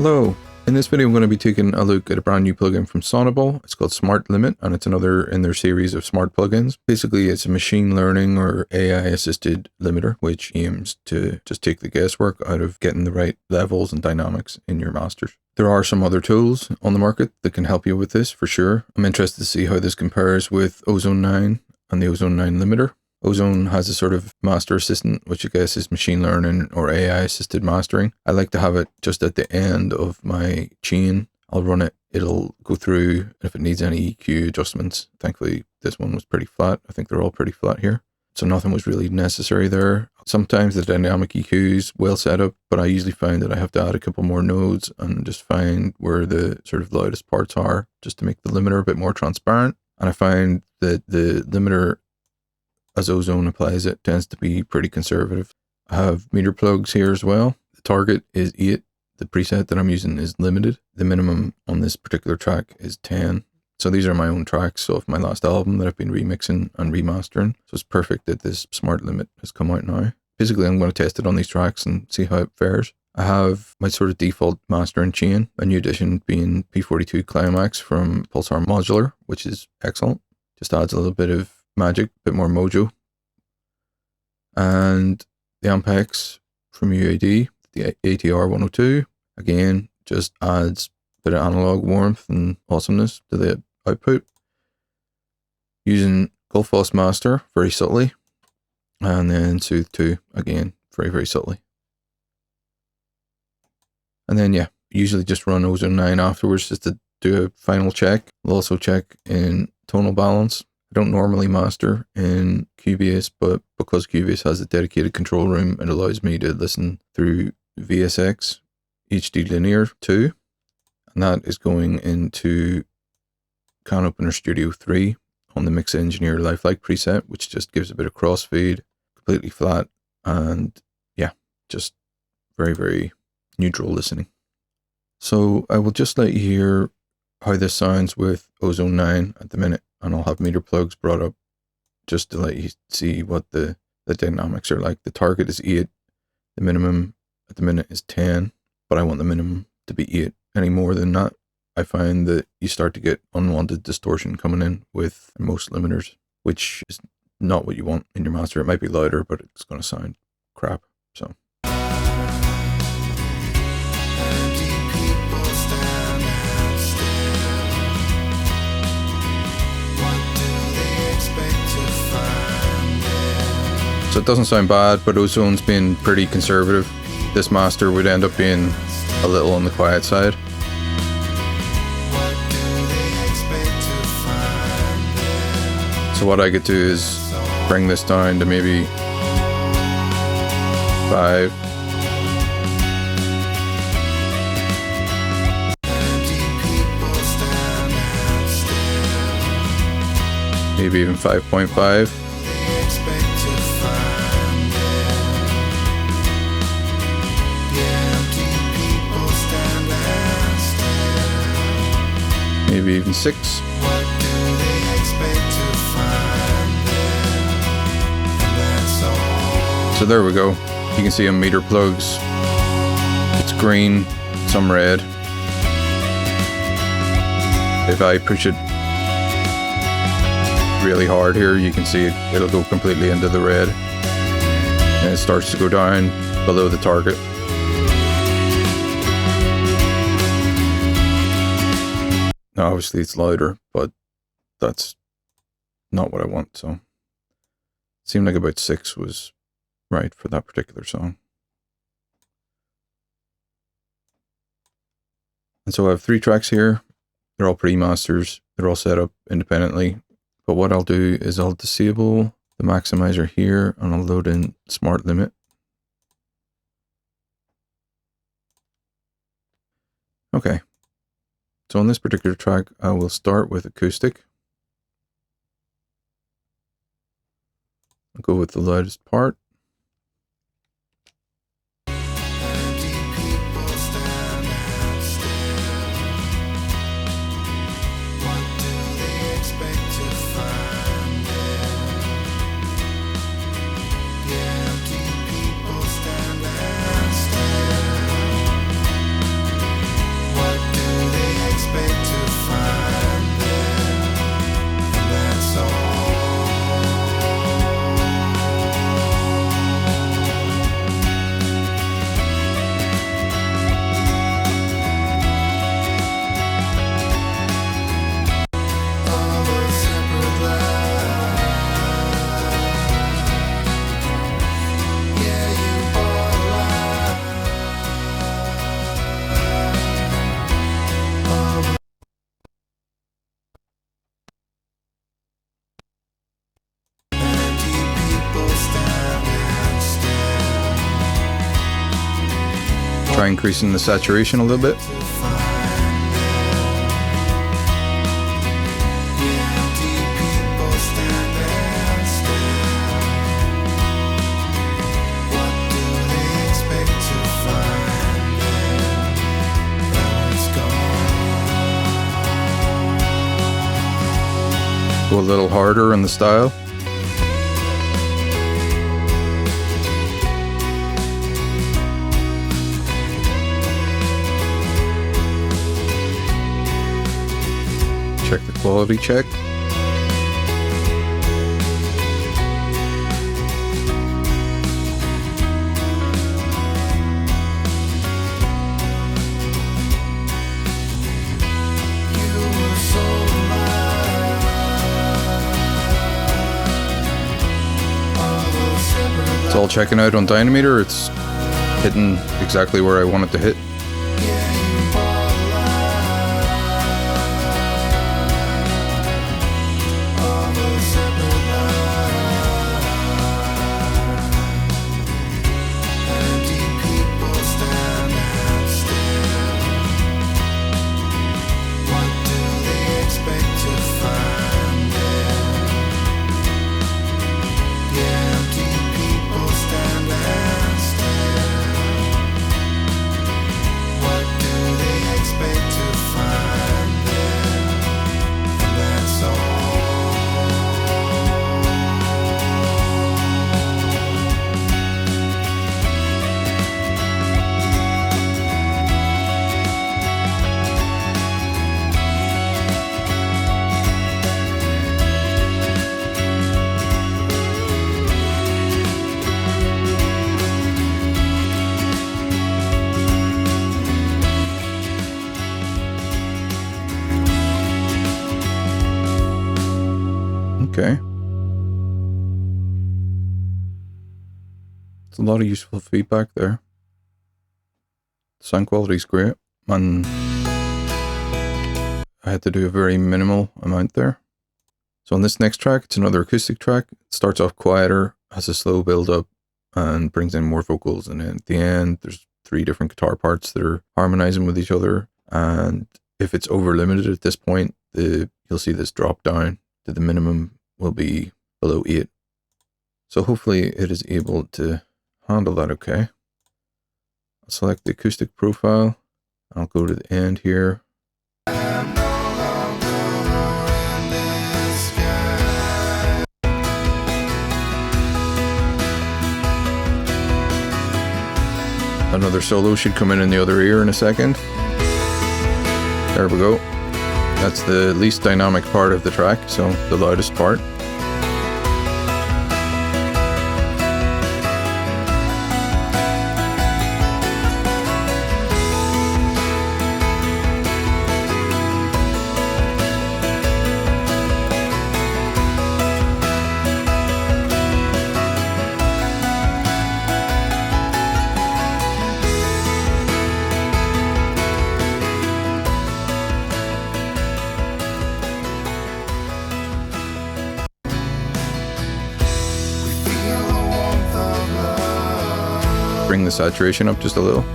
Hello. In this video I'm going to be taking a look at a brand new plugin from Sonible. It's called Smart Limit, and it's another in their series of smart plugins. Basically it's a machine learning or AI assisted limiter which aims to just take the guesswork out of getting the right levels and dynamics in your masters. There are some other tools on the market that can help you with this for sure. I'm interested to see how this compares with Ozone 9 and the Ozone 9 limiter. Ozone has a sort of master assistant, which I guess is machine learning or AI assisted mastering. I like to have it just at the end of my chain. I'll run it. It'll go through if it needs any EQ adjustments. Thankfully, this one was pretty flat. I think they're all pretty flat here. So nothing was really necessary there. Sometimes the dynamic EQ is well set up, but I usually find that I have to add a couple more nodes and just find where the sort of loudest parts are just to make the limiter a bit more transparent. And I find that the limiter, as Ozone applies it, tends to be pretty conservative. I have meter plugs here as well. The target is 8. The preset that I'm using is limited. The minimum on this particular track is 10. So these are my own tracks off my last album that I've been remixing and remastering. So it's perfect that this smart limit has come out now. Basically, I'm going to test it on these tracks and see how it fares. I have my sort of default mastering chain, a new addition being P42 Climax from Pulsar Modular, which is excellent. Just adds a little bit of magic, a bit more mojo. And the Ampex from UAD, the ATR 102, again, just adds a bit of analog warmth and awesomeness to the output. Using Gullfoss Master very subtly, and then Soothe 2 again, very, very subtly. And then, yeah, usually just run Ozone 9 afterwards just to do a final check. I'll also check in tonal balance. I don't normally master in Cubase, but because Cubase has a dedicated control room, it allows me to listen through VSX HD Linear 2, and that is going into Can Opener Studio 3 on the Mix Engineer Lifelike preset, which just gives a bit of crossfade, completely flat, and yeah, just very, very neutral listening. So I will just let you hear how this sounds with Ozone 9 at the minute, and I'll have meter plugs brought up just to let you see what the dynamics are like. The target is 8, the minimum at the minute is 10, but I want the minimum to be 8. Any more than that, I find that you start to get unwanted distortion coming in with most limiters, which is not what you want in your master. It might be louder, but it's going to sound crap. So So it doesn't sound bad, but Ozone's been pretty conservative. This master would end up being a little on the quiet side. So what I could do is bring this down to maybe 5. Maybe even 5.5. Maybe even 6. So there we go. You can see on meter plugs, it's green, some red. If I push it really hard here, you can see it'll go completely into the red, and it starts to go down below the target. Now obviously it's louder, but that's not what I want, so it seemed like about 6 was right for that particular song. And so I have 3 tracks here. They're all pre-masters. They're all set up independently. But what I'll do is I'll disable the maximizer here, and I'll load in Smart Limit. Okay. So on this particular track, I will start with acoustic. I'll go with the loudest part. Try increasing the saturation a little bit. Go a little harder in the style. Check the quality check. It's all checking out on Dynameter. It's hitting exactly where I want it to hit. Okay. It's a lot of useful feedback there. Sound quality is great, and I had to do a very minimal amount there. So on this next track, it's another acoustic track. It starts off quieter, has a slow build up, and brings in more vocals. And then at the end, there's 3 different guitar parts that are harmonizing with each other. And if it's over limited at this point, you'll see this drop down to the minimum will be below 8. So hopefully it is able to handle that okay. I'll select the acoustic profile. I'll go to the end here. Another solo should come in the other ear in a second. There we go. That's the least dynamic part of the track, so the loudest part. Bring the saturation up just a little.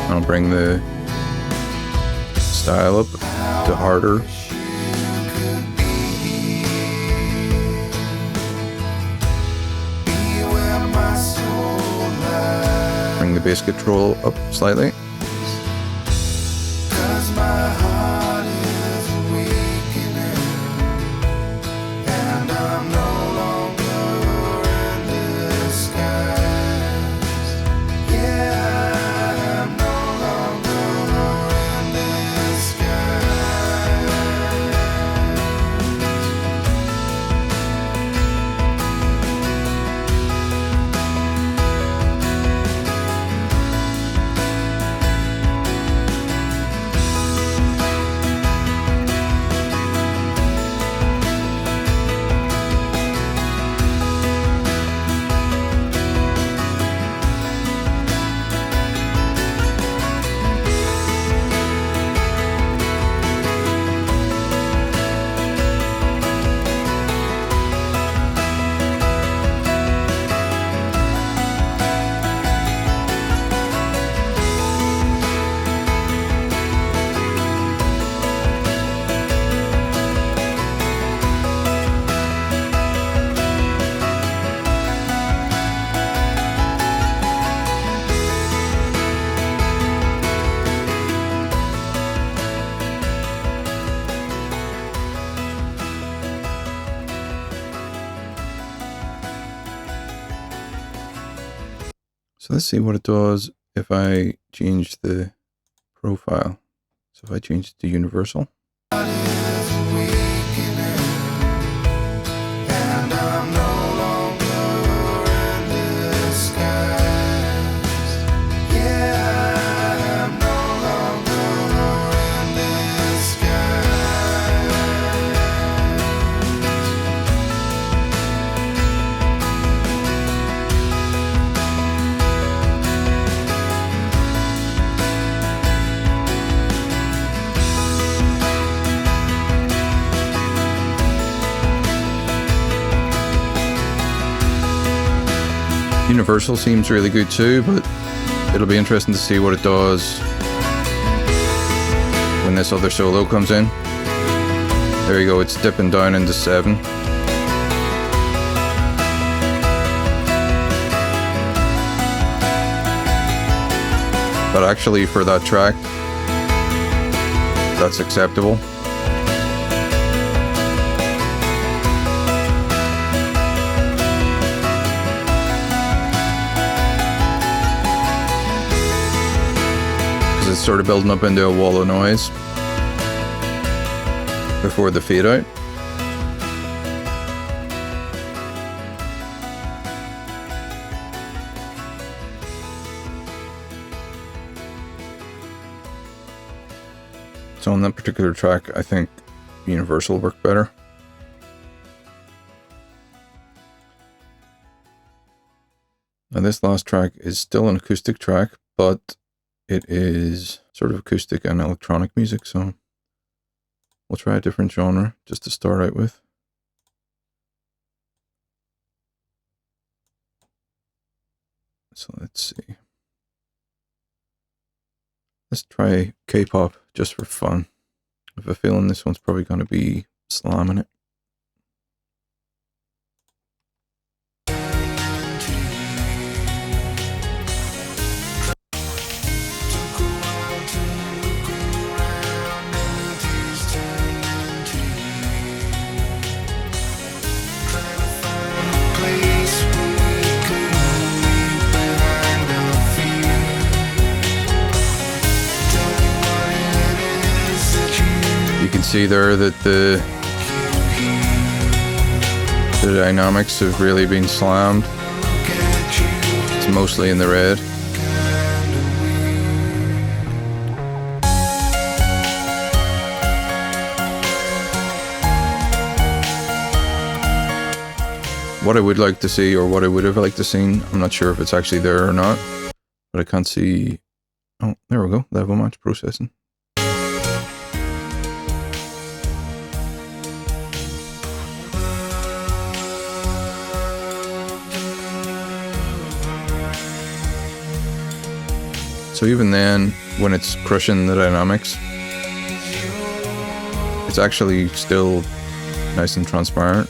I'll bring the style up to harder. Bring the bass control up slightly. So let's see what it does if I change the profile. So if I change it to universal. Universal seems really good too, but it'll be interesting to see what it does when this other solo comes in. There you go, it's dipping down into 7. But actually for that track, that's acceptable. It's sort of building up into a wall of noise before the fade out. So on that particular track, I think universal worked better. Now this last track is still an acoustic track, but it is sort of acoustic and electronic music, so we'll try a different genre just to start out with. So let's see. Let's try K-pop just for fun. I have a feeling this one's probably going to be slamming it. You can see there that the dynamics have really been slammed. It's mostly in the red. What I would like to see, or what I would have liked to see, I'm not sure if it's actually there or not, but I can't see. Oh, there we go. Level match processing. So even then, when it's crushing the dynamics, it's actually still nice and transparent.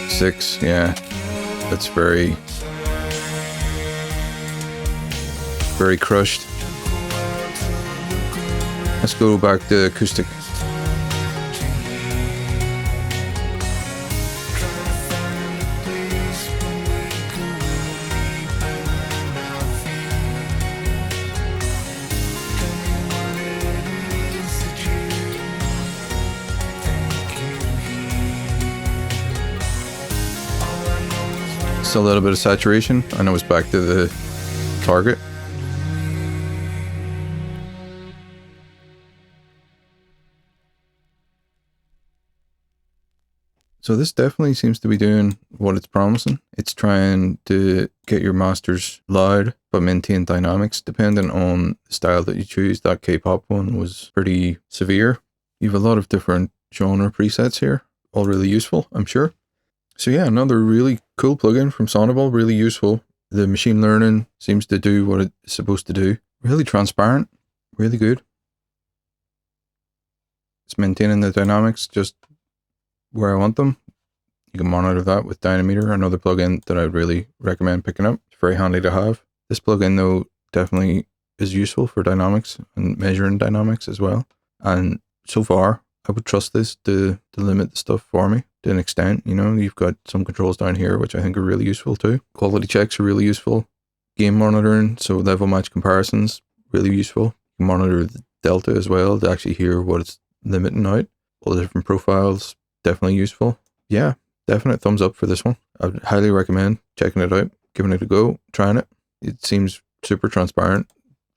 Six, yeah, that's very crushed. Let's go back to acoustic. A little bit of saturation, and it was back to the target. So this definitely seems to be doing what it's promising. It's trying to get your masters loud but maintain dynamics depending on the style that you choose. That K-pop one was pretty severe. You have a lot of different genre presets here, all really useful, I'm sure. So yeah, another really cool plugin from Sonible, really useful. The machine learning seems to do what it's supposed to do. Really transparent, really good. It's maintaining the dynamics just where I want them. You can monitor that with Dynameter, another plugin that I'd really recommend picking up. It's very handy to have. This plugin though definitely is useful for dynamics and measuring dynamics as well. And so far, I would trust this to limit the stuff for me to an extent. You know, you've got some controls down here, which I think are really useful too. Quality checks are really useful. Game monitoring, so level match comparisons, really useful. You can monitor the delta as well to actually hear what it's limiting out. All the different profiles, definitely useful. Yeah, definite thumbs up for this one. I would highly recommend checking it out, giving it a go, trying it. It seems super transparent.